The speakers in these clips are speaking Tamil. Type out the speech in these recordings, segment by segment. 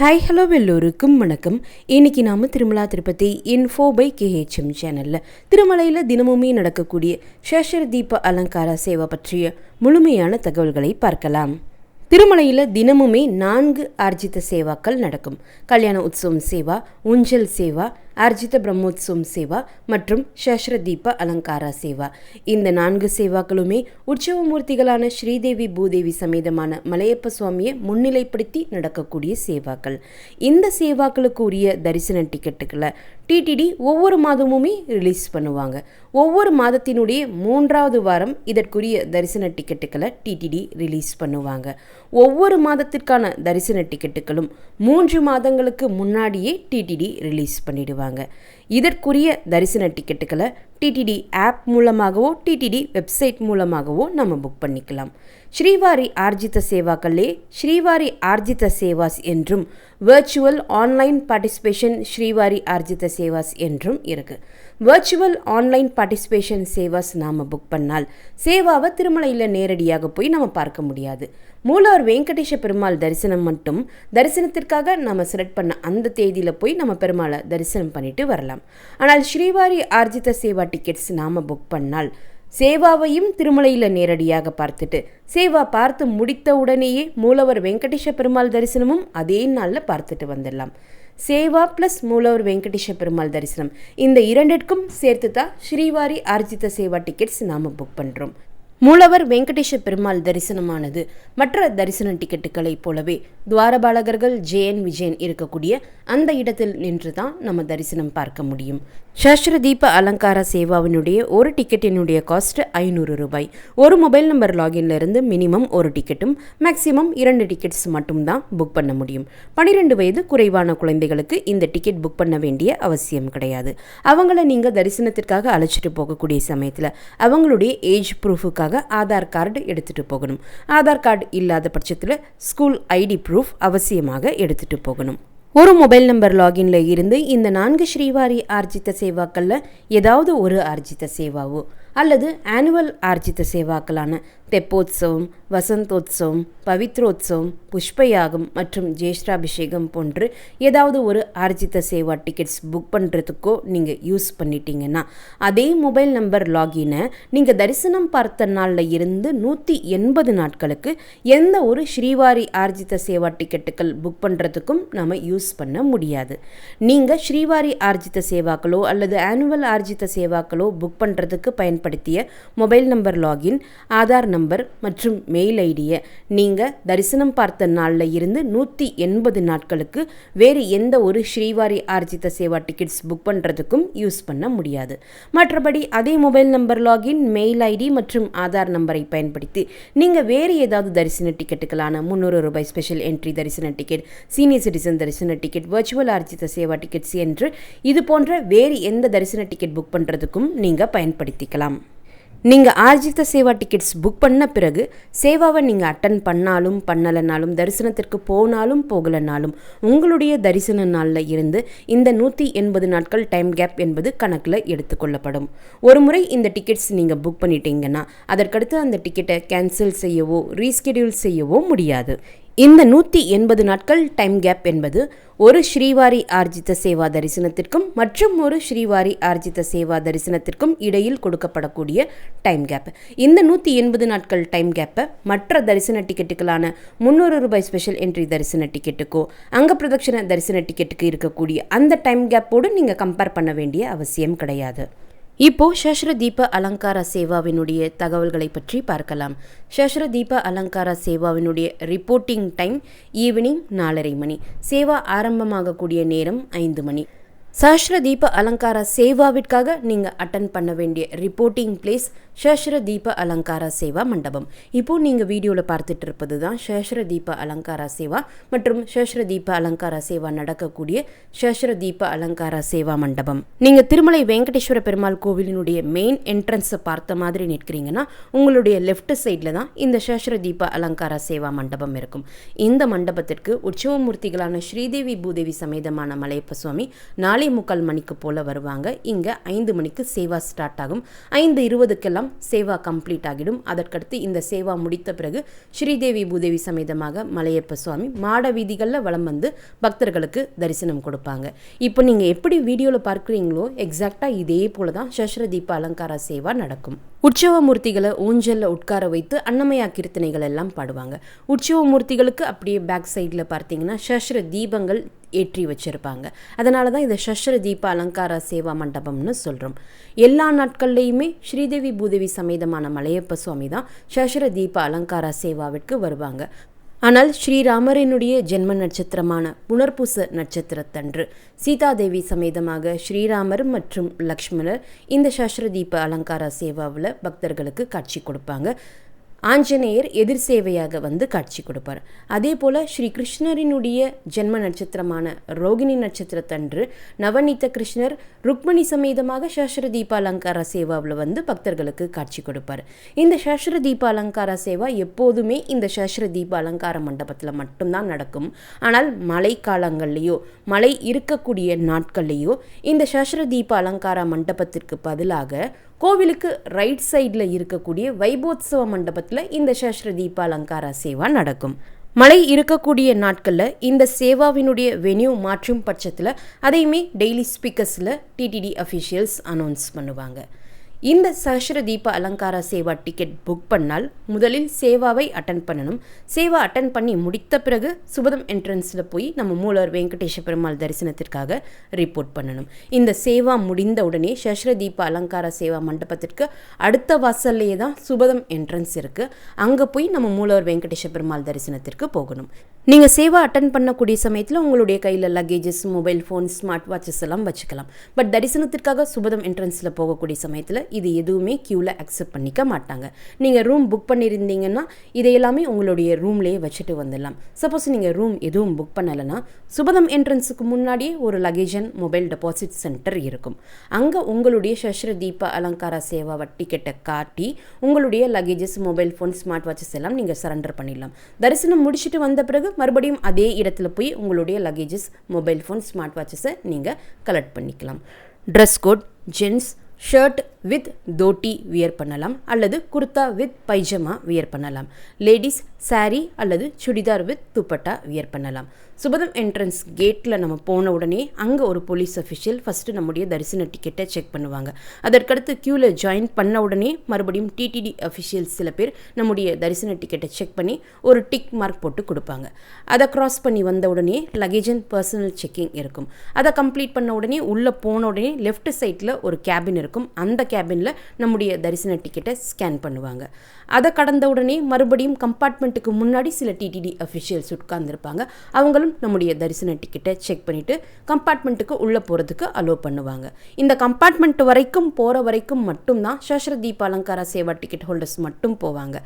ஹாய் ஹலோ எல்லோருக்கும் வணக்கம். இன்றைக்கி நாம் திருமலா திருப்பதி இன்ஃபோ பை கேஹெச்எம் சேனலில் திருமலையில் தினமுமே நடக்கக்கூடிய சேஷர தீப அலங்கார சேவை பற்றிய முழுமையான தகவல்களை பார்க்கலாம். திருமலையில் தினமுமே 4 ஆர்ஜித சேவாக்கள் நடக்கும். கல்யாண உற்சவம் சேவா, ஊஞ்சல் சேவா, ஆர்ஜித பிரம்மோத்சவம் சேவா மற்றும் சேஷர தீப அலங்கார சேவா. இந்த 4 சேவாக்களுமே உற்சவமூர்த்திகளான ஸ்ரீதேவி பூதேவி சமேதமான மலையப்ப சுவாமியை முன்னிலைப்படுத்தி நடக்கக்கூடிய சேவாக்கள். இந்த சேவாக்களுக்கு உரிய தரிசன டிக்கெட்டுகளை டிடிடி ஒவ்வொரு மாதமுமே ரிலீஸ் பண்ணுவாங்க. ஒவ்வொரு மாதத்தினுடைய 3வது வாரம் இதற்குரிய தரிசன டிக்கெட்டுகளை டிடிடி ரிலீஸ் பண்ணுவாங்க. ஒவ்வொரு மாதத்திற்கான தரிசன டிக்கெட்டுகளும் 3 மாதங்களுக்கு முன்னாடியே டிடிடி ரிலீஸ் பண்ணிடுவாங்க. இதற்குரிய தரிசன டிக்கெட்டுகளை டிடிடி ஆப் மூலமாகவோ டிடிடி வெப்சைட் மூலமாகவோ நம்ம புக் பண்ணிக்கலாம். ஸ்ரீவாரி ஆர்ஜித சேவாக்களே ஸ்ரீவாரி ஆர்ஜித சேவாஸ் என்றும் virtual online participation Srivari Arjitha sevas என்றும் இருக்குது. வர்ச்சுவல் ஆன்லைன் பார்ட்டிசிபேஷன் சேவாஸ் நாம் புக் பண்ணால் சேவாவை திருமலையில் நேரடியாக போய் நம்ம பார்க்க முடியாது. மூலவர் வெங்கடேஷ பெருமாள் தரிசனம் மட்டும் தரிசனத்திற்காக நம்ம செலக்ட் பண்ண அந்த தேதியில் போய் நம்ம பெருமாளை தரிசனம் பண்ணிட்டு வரலாம். ஆனால் ஸ்ரீவாரி ஆர்ஜித சேவா டிக்கெட்ஸ் நாம் புக் பண்ணால் சேவாவையும் திருமலையில் நேரடியாக பார்த்துட்டு சேவா பார்த்து முடித்த உடனேயே மூலவர் வெங்கடேஷ பெருமாள் தரிசனமும் அதே நாளில் பார்த்துட்டு வந்துடலாம். சேவா ப்ளஸ் மூலவர் வெங்கடேஷ பெருமாள் தரிசனம் இந்த 2க்கும் சேர்த்து தான் ஸ்ரீவாரி ஆர்ஜித சேவா டிக்கெட்ஸ் நாம் புக் பண்ணுறோம். மூலவர் வெங்கடேஷ பெருமாள் தரிசனமானது மற்ற தரிசன டிக்கெட்டுகளை போலவே துவாரபாலகர்கள் ஜேஎன் விஜயன் இருக்கக்கூடிய அந்த இடத்தில் நின்று தான் நம்ம தரிசனம் பார்க்க முடியும். சேஷர தீப அலங்கார சேவாவினுடைய ஒரு டிக்கெட்டினுடைய காஸ்ட் 500 ரூபாய். ஒரு மொபைல் நம்பர் லாகின்ல இருந்து மினிமம் ஒரு டிக்கெட்டும் மேக்சிமம் 2 டிக்கெட்ஸ் மட்டும்தான் புக் பண்ண முடியும். 12 வயது குறைவான குழந்தைகளுக்கு இந்த டிக்கெட் புக் பண்ண வேண்டிய அவசியம் கிடையாது. அவங்கள நீங்கள் தரிசனத்திற்காக அழைச்சிட்டு போகக்கூடிய சமயத்தில் அவங்களுடைய ஏஜ் ப்ரூஃபுக்காக ஆதார் கார்டு எடுத்துகிட்டு போகணும். ஆதார் கார்டு இல்லாத பட்சத்தில் ஸ்கூல் ஐடி ப்ரூஃப் அவசியமாக எடுத்துகிட்டு போகணும். ஒரு மொபைல் நம்பர் லாகின்ல இருந்து இந்த 4 ஸ்ரீவாரி ஆர்ஜித சேவாக்களில் ஏதாவது ஒரு ஆர்ஜித சேவாவோ அல்லது ஆனுவல் ஆர்ஜித சேவாக்களான தெப்போத்சவம், வசந்தோத்சவம், பவித்ரோத்சவம், புஷ்பயாகம் மற்றும் ஜேஷ்டாபிஷேகம் போன்று ஏதாவது ஒரு ஆர்ஜித சேவா டிக்கெட்ஸ் புக் பண்ணுறதுக்கோ நீங்கள் யூஸ் பண்ணிட்டீங்கன்னா அதே மொபைல் நம்பர் லாகினை நீங்கள் தரிசனம் பார்த்த நாளில் இருந்து 180 நாட்களுக்கு எந்த ஒரு ஸ்ரீவாரி ஆர்ஜித சேவா டிக்கெட்டுகள் புக் பண்ணுறதுக்கும் நம்ம யூஸ் பண்ண முடியாது. நீங்கள் ஸ்ரீவாரி ஆர்ஜித சேவாக்களோ அல்லது ஆனுவல் ஆர்ஜித சேவாக்களோ புக் பண்ணுறதுக்கு பயன்படுத்திய mobile number login, Aadhaar number மற்றும் மெயில் ஐடியை நீங்கள் தரிசனம் பார்த்த நாளில் இருந்து 180 நாட்களுக்கு வேறு எந்த ஒரு ஸ்ரீவாரி ஆர்ஜித சேவா டிக்கெட்ஸ் புக் பண்ணுறதுக்கும் யூஸ் பண்ண முடியாது. மற்றபடி அதே mobile number login, mail ID மற்றும் ஆதார் நம்பரை பயன்படுத்தி நீங்கள் வேறு ஏதாவது தரிசன டிக்கெட்டுகளான 300 ரூபாய் ஸ்பெஷல் என்ட்ரி தரிசன டிக்கெட், சீனியர் சிட்டிசன் தரிசன டிக்கெட், வர்ச்சுவல் ஆர்ஜித சேவா டிக்கெட்ஸ் என்று இது போன்ற வேறு எந்த தரிசன டிக்கெட் புக் பண்ணுறதுக்கும் நீங்கள் பயன்படுத்திக்கலாம். நீங்கள் ஆர்ஜித சேவா டிக்கெட்ஸ் புக் பண்ண பிறகு சேவாவை நீங்கள் அட்டன் பண்ணாலும் பண்ணலைனாலும் தரிசனத்திற்கு போனாலும் போகலைனாலும் உங்களுடைய தரிசன நாளில் இருந்து இந்த 180 நாட்கள் டைம் கேப் என்பது கணக்கில் எடுத்துக்கொள்ளப்படும். ஒரு முறை இந்த டிக்கெட்ஸ் நீங்கள் புக் பண்ணிட்டீங்கன்னா அதற்கடுத்து அந்த டிக்கெட்டை கேன்சல் செய்யவோ ரீஸ்கெடியூல் செய்யவோ முடியாது. இந்த 180 நாட்கள் டைம் கேப் என்பது ஒரு ஸ்ரீவாரி ஆர்ஜித சேவா தரிசனத்திற்கும் மற்றும் ஒரு ஸ்ரீவாரி ஆர்ஜித சேவா தரிசனத்திற்கும் இடையில் கொடுக்கப்படக்கூடிய டைம் கேப். இந்த 180 நாட்கள் டைம் கேப்பை மற்ற தரிசன டிக்கெட்டுகளான 300 ரூபாய் ஸ்பெஷல் என்ட்ரி தரிசன டிக்கெட்டுக்கோ அங்க பிரதட்சண தரிசன டிக்கெட்டுக்கு இருக்கக்கூடிய அந்த டைம் கேப்போடு நீங்கள் கம்பேர் பண்ண வேண்டிய அவசியம் கிடையாது. இப்போ சேஷர தீப அலங்கார சேவாவினுடைய தகவல்களை பற்றி பார்க்கலாம். சேஷர தீப அலங்கார சேவாவினுடைய ரிப்போர்ட்டிங் டைம் ஈவினிங் 4:30 மணி. சேவா ஆரம்பமாகக்கூடிய நேரம் 5 மணி. சேஷர தீப அலங்கார சேவாவிற்காக நீங்கள் அட்டன் பண்ண வேண்டிய ரிப்போர்ட்டிங் பிளேஸ் சேஷர தீப அலங்கார சேவா மண்டபம். இப்போது நீங்கள் வீடியோவில் பார்த்துட்டு இருப்பது தான் சேஷர தீப அலங்கார சேவா மற்றும் சேஷர தீப அலங்கார சேவா நடக்கக்கூடிய சேஷர தீப அலங்கார சேவா மண்டபம். நீங்கள் திருமலை வெங்கடேஸ்வர பெருமாள் கோவிலினுடைய மெயின் என்ட்ரன்ஸை பார்த்த மாதிரி நிற்கிறீங்கன்னா உங்களுடைய லெஃப்ட் சைடில் தான் இந்த சேஷர தீப அலங்கார சேவா மண்டபம் இருக்கும். இந்த மண்டபத்திற்கு உற்சவமூர்த்திகளான ஸ்ரீதேவி பூதேவி சமேதமான மலையப்ப சுவாமி 4:45 மணிக்கு போல் வருவாங்க. இங்கே 5 மணிக்கு சேவா ஸ்டார்ட் ஆகும். 5:20க்கெல்லாம் எல்லாம் சேவா கம்ப்ளீட் ஆகிடும். அதற்கடுத்து இந்த சேவா முடித்த பிறகு ஸ்ரீதேவி பூதேவி சமேதமாக மலையப்ப சுவாமி மாட வீதிகளில் வலம் வந்து பக்தர்களுக்கு தரிசனம் கொடுப்பாங்க. இப்போ நீங்கள் எப்படி வீடியோவில் பார்க்குறீங்களோ எக்ஸாக்டாக இதே போல தான் சஹஸ்ர தீப அலங்கார சேவா நடக்கும். உற்சவ மூர்த்திகளை ஊஞ்சலில் உட்கார வைத்து அன்னமயா கீர்த்தனைகள் எல்லாம் பாடுவாங்க. உற்சவ மூர்த்திகளுக்கு அப்படியே பேக் சைடில் பார்த்தீங்கன்னா சஹஸ்ர தீபங்கள் ஏற்றி வச்சுருப்பாங்க. அதனால தான் இதை சஹஸ்ர தீப அலங்கார சேவா மண்டபம்னு சொல்கிறோம். எல்லா நாட்கள்லையுமே ஸ்ரீதேவி பூதேவி சமேதமான மலையப்ப சுவாமி தான் சஹஸ்ர தீப அலங்கார சேவாவிற்கு வருவாங்க. ஆனால் ஸ்ரீராமரினுடைய ஜென்ம நட்சத்திரமான புனர்பூச நட்சத்திரத்தன்று சீதாதேவி சமேதமாக ஸ்ரீராமர் மற்றும் லக்ஷ்மணர் இந்த சஹஸ்ர தீப அலங்கார சேவாவில் பக்தர்களுக்கு காட்சி கொடுப்பாங்க. ஆஞ்சநேயர் எதிர் சேவையாக வந்து காட்சி கொடுப்பார். அதே போல் ஸ்ரீ கிருஷ்ணரினுடைய ஜென்ம நட்சத்திரமான ரோகிணி நட்சத்திரத்தன்று நவநீத கிருஷ்ணர் ருக்மணி சமேதமாக சஹஸ்ர தீப அலங்கார சேவாவில் வந்து பக்தர்களுக்கு காட்சி கொடுப்பார். இந்த சஹஸ்ர தீப அலங்கார சேவா எப்போதுமே இந்த சஹஸ்ர தீப அலங்கார மண்டபத்தில் மட்டும்தான் நடக்கும். ஆனால் மழை காலங்கள்லேயோ மழை இருக்கக்கூடிய நாட்கள்லேயோ இந்த சஹஸ்ர தீப அலங்கார மண்டபத்திற்கு பதிலாக கோவிலுக்கு ரைட் சைடில் இருக்கக்கூடிய வைபோத்சவ மண்டபத்தில் இந்த சஹஸ்ர தீப அலங்கார சேவா நடக்கும். மழை இருக்கக்கூடிய நாட்களில் இந்த சேவாவினுடைய வென்யூ மாற்றும் பட்சத்தில் அதையுமே டெய்லி ஸ்பீக்கர்ஸில் டிடிடி அஃபிஷியல்ஸ் அனௌன்ஸ் பண்ணுவாங்க. இந்த சஹஸ்ர தீப அலங்கார சேவா டிக்கெட் புக் பண்ணால் முதலில் சேவாவை அட்டன் பண்ணணும். சேவா அட்டன் பண்ணி முடித்த பிறகு சுபதம் என்ட்ரன்ஸில் போய் நம்ம மூலவர் வெங்கடேஷ பெருமாள் தரிசனத்திற்காக ரிப்போர்ட் பண்ணணும். இந்த சேவா முடிந்த உடனே சஹஸ்ர தீப அலங்கார சேவா மண்டபத்திற்கு அடுத்த வாசல்லையே தான் சுபதம் என்ட்ரன்ஸ் இருக்குது. அங்கே போய் நம்ம மூலவர் வெங்கடேஷ பெருமாள் தரிசனத்திற்கு போகணும். நீங்கள் சேவா அட்டன் பண்ணக்கூடிய சமயத்தில் உங்களுடைய கையில் luggages, mobile phone, smart watches எல்லாம் வச்சுக்கலாம். பட் தரிசனத்திற்காக சுபதம் என்ட்ரன்ஸில் போகக்கூடிய சமயத்தில் இது எதுவுமே க்யூவில் அக்செப்ட் பண்ணிக்க மாட்டாங்க. நீங்கள் ரூம் புக் பண்ணியிருந்தீங்கன்னா இதையெல்லாமே உங்களுடைய ரூம்லேயே வச்சுட்டு வந்துடலாம். சப்போஸ் நீங்கள் ரூம் எதுவும் புக் பண்ணலைன்னா சுபதம் என்ட்ரன்ஸுக்கு முன்னாடியே ஒரு luggage and mobile deposit centre இருக்கும். அங்கே உங்களுடைய சஹஸ்ர தீப அலங்கார சேவாவை டிக்கெட்டை காட்டி உங்களுடைய luggages, mobile phone, smart watches எல்லாம் நீங்கள் சரண்டர் பண்ணிடலாம். தரிசனம் முடிச்சுட்டு வந்த பிறகு மறுபடியும் அதே இடத்துல போய் உங்களுடைய லக்கேஜஸ், மொபைல் ஃபோன், ஸ்மார்ட் வாட்சஸை நீங்கள் கலெக்ட் பண்ணிக்கலாம். Dress code gents shirt with dhoti wear பண்ணலாம் அல்லது குர்தா வித் பைஜமா வியர் பண்ணலாம். லேடிஸ் சாரீ அல்லது சுடிதார் வித் துப்பட்டா வியர் பண்ணலாம். சுபதம் என்ட்ரன்ஸ் கேட்டில் நம்ம போன உடனே அங்கே ஒரு போலீஸ் அஃபிஷியல் ஃபஸ்ட்டு நம்முடைய தரிசன டிக்கெட்டை செக் பண்ணுவாங்க. அதற்கடுத்து க்யூவில் ஜாயின் பண்ண உடனே மறுபடியும் டிடிடி அஃபிஷியல்ஸ் சில பேர் நம்முடைய தரிசன டிக்கெட்டை செக் பண்ணி ஒரு டிக் மார்க் போட்டு கொடுப்பாங்க. அதை க்ராஸ் பண்ணி வந்த உடனே லக்கேஜ் அண்ட் பர்சனல் செக்கிங் இருக்கும். அதை கம்ப்ளீட் பண்ண உடனே உள்ளே போன உடனே லெஃப்ட் சைடில் ஒரு கேபின் இருக்கும். அந்த கேபினில் நம்முடைய தரிசன டிக்கெட்டை ஸ்கேன் பண்ணுவாங்க. அதை கடந்த உடனே மறுபடியும் கம்பார்ட்மெண்ட்டுக்கு முன்னாடி சில டிடிடி அஃபிஷியல்ஸ் உட்கார்ந்துருப்பாங்க. அவங்களும் நம்முடைய தரிசன டிக்கெட்டை செக் பண்ணிவிட்டு கம்பார்ட்மெண்ட்டுக்கு உள்ளே போகிறதுக்கு அலோவ் பண்ணுவாங்க. இந்த கம்பார்ட்மெண்ட் வரைக்கும் போகிற வரைக்கும் மட்டும்தான் சஹஸ்ர தீப அலங்கார சேவா டிக்கெட் ஹோல்டர்ஸ் மட்டும் போவாங்க.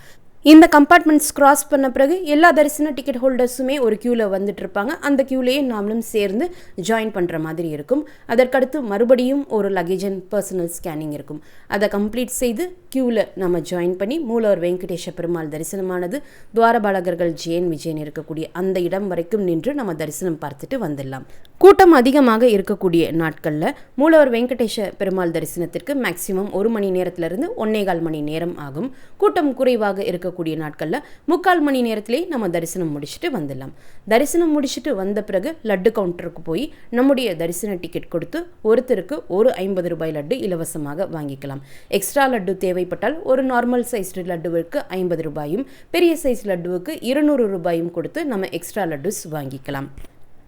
இந்த கம்பார்ட்மெண்ட்ஸ் கிராஸ் பண்ண பிறகு எல்லா தரிசன டிக்கெட் ஹோல்டர்ஸுமே ஒரு க்யூவில் வந்துட்டு இருப்பாங்க. அந்த க்யூலேயே நாமளும் சேர்ந்து ஜாயின் பண்ணுற மாதிரி இருக்கும். அதற்கடுத்து மறுபடியும் ஒரு லக்கேஜ் அண்ட் பர்சனல் ஸ்கேனிங் இருக்கும். அதை கம்ப்ளீட் செய்து க்யூவில் நம்ம ஜாயின் பண்ணி மூலவர் வெங்கடேஷ பெருமாள் தரிசனமானது துவாரபாலகர்கள் ஜெயன் விஜயன் இருக்கக்கூடிய அந்த இடம் வரைக்கும் நின்று நம்ம தரிசனம் பார்த்துட்டு வந்துடலாம். கூட்டம் அதிகமாக இருக்கக்கூடிய நாட்களில் மூலவர் வெங்கடேஷ பெருமாள் தரிசனத்திற்கு மேக்சிமம் 1 மணி நேரத்திலிருந்து 1.25 மணி நேரம் ஆகும். கூட்டம் குறைவாக இருக்கக்கூடிய நாட்களில் 3/4 மணி நேரத்திலே நம்ம தரிசனம் முடிச்சுட்டு வந்துடலாம். தரிசனம் முடிச்சுட்டு வந்த பிறகு லட்டு கவுண்டருக்கு போய் நம்முடைய தரிசன டிக்கெட் கொடுத்து ஒருத்தருக்கு ஒரு 50 ரூபாய் லட்டு இலவசமாக வாங்கிக்கலாம். எக்ஸ்ட்ரா லட்டு தேவைப்பட்டால் ஒரு நார்மல் சைஸ் லட்டுவுக்கு 50 ரூபாயும் பெரிய சைஸ் லட்டுவுக்கு 200 ரூபாயும் கொடுத்து நம்ம எக்ஸ்ட்ரா லட்டுஸ் வாங்கிக்கலாம்.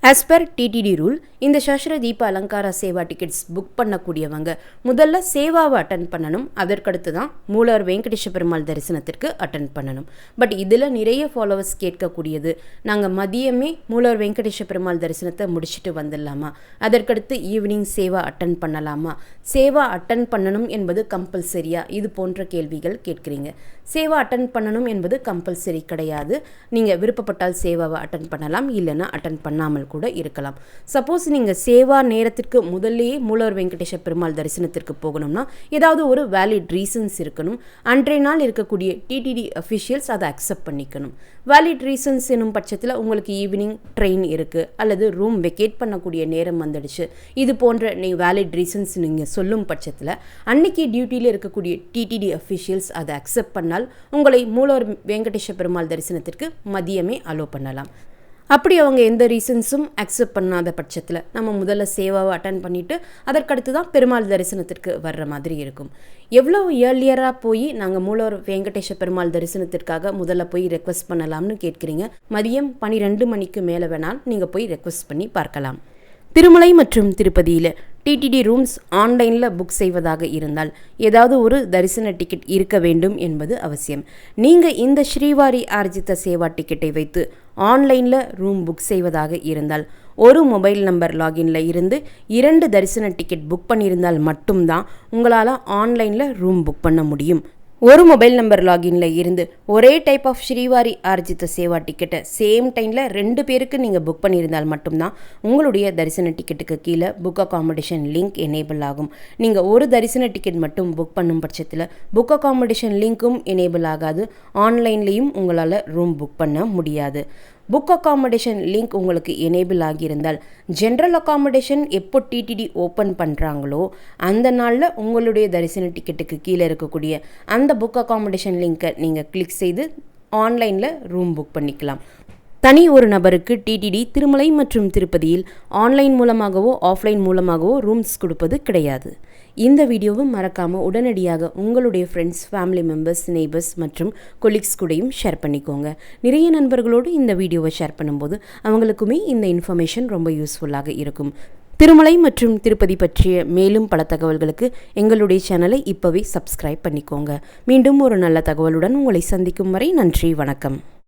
ஆஸ் பர் டிடிடி ரூல் இந்த சஹஸ்ர தீப அலங்கார சேவா டிக்கெட்ஸ் புக் பண்ணக்கூடியவங்க முதல்ல சேவாவை அட்டன் பண்ணணும். அதற்கடுத்து தான் மூலவர் வெங்கடேஷ பெருமாள் தரிசனத்திற்கு அட்டன் பண்ணணும். பட் இதில் நிறைய ஃபாலோவர்ஸ் கேட்கக்கூடியது, நாங்கள் மதியமே மூலவர் வெங்கடேஷ பெருமாள் தரிசனத்தை முடிச்சுட்டு வந்துடலாமா, அதற்கடுத்து ஈவினிங் சேவா அட்டன் பண்ணலாமா, சேவா அட்டன் பண்ணணும் என்பது கம்பல்சரியா, இது போன்ற கேள்விகள் கேட்குறீங்க. சேவா அட்டன் பண்ணணும் என்பது கம்பல்சரி கிடையாது. நீங்கள் விருப்பப்பட்டால் சேவாவை அட்டன் பண்ணலாம், இல்லைன்னா அட்டன் பண்ணாமல் கூட இருக்கலாம். சப்போஸ் நீங்கள் சேவா நேரத்திற்கு முதல்லையே மூலவர் வெங்கடேஷ பெருமாள் தரிசனத்திற்கு போகணும்னா ஏதாவது ஒரு வேலிட் ரீசன்ஸ் இருக்கணும். அன்றைய நாள் இருக்கக்கூடிய டிடிடி அஃபிஷியல்ஸ் அதை அக்செப்ட் பண்ணிக்கணும். வேலிட் ரீசன்ஸ் எனும் பட்சத்தில் உங்களுக்கு ஈவினிங் ட்ரெயின் இருக்குது அல்லது ரூம் வெக்கேட் பண்ணக்கூடிய நேரம் வந்துடுச்சு, இது போன்ற வேலிட் ரீசன்ஸ் நீங்கள் சொல்லும் பட்சத்தில் அன்னைக்கு டியூட்டியில் இருக்கக்கூடிய டிடிடி அஃபிஷியல்ஸ் அதை அக்செப்ட் பண்ணால் உங்களை மூலவர் வெங்கடேஷ பெருமாள் தரிசனத்திற்கு மதியமே அலோ பண்ணலாம். அப்படி அவங்க எந்த ரீசன்ஸும் அக்செப்ட் பண்ணாத பட்சத்தில் நம்ம முதல்ல சேவாவை அட்டன் பண்ணிவிட்டு அதற்கடுத்து தான் பெருமாள் தரிசனத்திற்கு வர்ற மாதிரி இருக்கும். எவ்வளோ ஏர்லியராக போய் நாங்கள் மூலவர் வெங்கடேஷ பெருமாள் தரிசனத்திற்காக முதல்ல போய் ரெக்வஸ்ட் பண்ணலாம்னு கேட்குறீங்க. மதியம் 12 மணிக்கு மேலே வேணால் நீங்கள் போய் ரெக்வஸ்ட் பண்ணி பார்க்கலாம். திருமலை மற்றும் திருப்பதியில் டிடிடி ரூம்ஸ் ஆன்லைனில் புக் செய்வதாக இருந்தால் ஏதாவது ஒரு தரிசன டிக்கெட் இருக்க வேண்டும் என்பது அவசியம். நீங்கள் இந்த ஸ்ரீவாரி ஆர்ஜித சேவா டிக்கெட்டை வைத்து ஆன்லைனில் ரூம் புக் செய்வதாக இருந்தால் ஒரு மொபைல் நம்பர் லாகின்ல இருந்து 2 தரிசன டிக்கெட் புக் பண்ணியிருந்தால் மட்டும்தான் உங்களால் ஆன்லைனில் ரூம் புக் பண்ண முடியும். ஒரு மொபைல் நம்பர் லாகின்ல இருந்து ஒரே டைப் ஆஃப் ஸ்ரீவாரி ஆர்ஜித சேவா டிக்கெட்டை சேம் டைமில் 2 பேருக்கு நீங்கள் புக் பண்ணியிருந்தால் மட்டும்தான் உங்களுடைய தரிசன டிக்கெட்டுக்கு கீழே புக் அக்காமடேஷன் லிங்க் எனேபிள் ஆகும். நீங்கள் ஒரு தரிசன டிக்கெட் மட்டும் புக் பண்ணும் பட்சத்தில் புக் அக்காமடேஷன் லிங்க்கும் எனேபிள் ஆகாது, ஆன்லைன்லேயும் உங்களால் ரூம் புக் பண்ண முடியாது. புக் அக்காமடேஷன் லிங்க் உங்களுக்கு எனேபிள் ஆகியிருந்தால் ஜென்ரல் அக்காமடேஷன் எப்போ டிடிடி ஓப்பன் பண்ணுறாங்களோ அந்த நாளில் உங்களுடைய தரிசன டிக்கெட்டுக்கு கீழே இருக்கக்கூடிய அந்த புக் அக்காமடேஷன் லிங்க்கை நீங்கள் கிளிக் செய்து ஆன்லைனில் ரூம் புக் பண்ணிக்கலாம். தனி ஒரு நபருக்கு டிடிடி திருமலை மற்றும் திருப்பதியில் ஆன்லைன் மூலமாகவோ ஆஃப்லைன் மூலமாகவோ ரூம்ஸ் கொடுப்பது கிடையாது. இந்த வீடியோவும் மறக்காமல் உடனடியாக உங்களுடைய ஃப்ரெண்ட்ஸ், ஃபேமிலி மெம்பர்ஸ், நெய்பர்ஸ் மற்றும் கொலீக்ஸ் கூடயும் ஷேர் பண்ணிக்கோங்க. நிறைய நண்பர்களோடு இந்த வீடியோவை ஷேர் பண்ணும்போது அவங்களுக்குமே இந்த இன்ஃபர்மேஷன் ரொம்ப யூஸ்ஃபுல்லாக இருக்கும். திருமலை மற்றும் திருப்பதி பற்றிய மேலும் பல தகவல்களுக்கு எங்களுடைய சேனலை இப்போவே சப்ஸ்கிரைப் பண்ணிக்கோங்க. மீண்டும் ஒரு நல்ல தகவலுடன் உங்களை சந்திக்கும் வரை நன்றி, வணக்கம்.